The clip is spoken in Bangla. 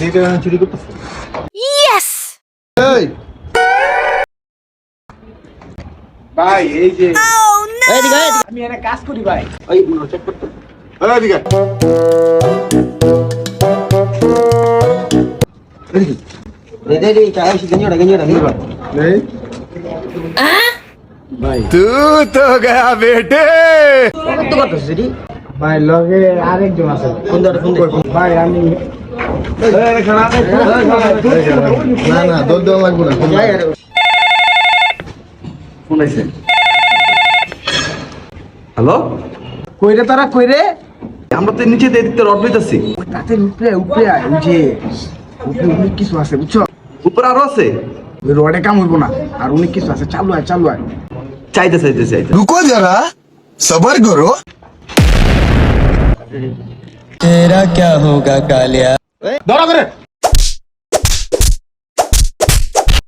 এটা চুরি করতেছে। ইয়েস এই ভাই এই যে এদিকে আমি এখানে কাজ করি ভাই। ওই চেক করতে এদিকে দে দে চাই গঞ্জড়া এই ভাই तू तो गया बेटे। কত করতেছিস এটি ভাই লগে আরেকজন আছে। কোন দাঁড়া ফোন দে ভাই আমি না না দৌড় দেওয়া লাগবে না। যাই আরে ফোন আইছে। হ্যালো, কইরে তারা কইরে আমরা তো নিচে দেখতে রড লইতাছি। তাতে উপরে উপরে ওই যে উপরে অনেক কিছু আছে বুঝছো। উপরে আরো আছে। ওই রডে কাম হইব না, আর অনেক কিছু আছে। চালু আয় চালু আয়। চাইতে চাইতে চাইতে रुको जरा सबर करो। तेरा क्या होगा कालिया ধরা করে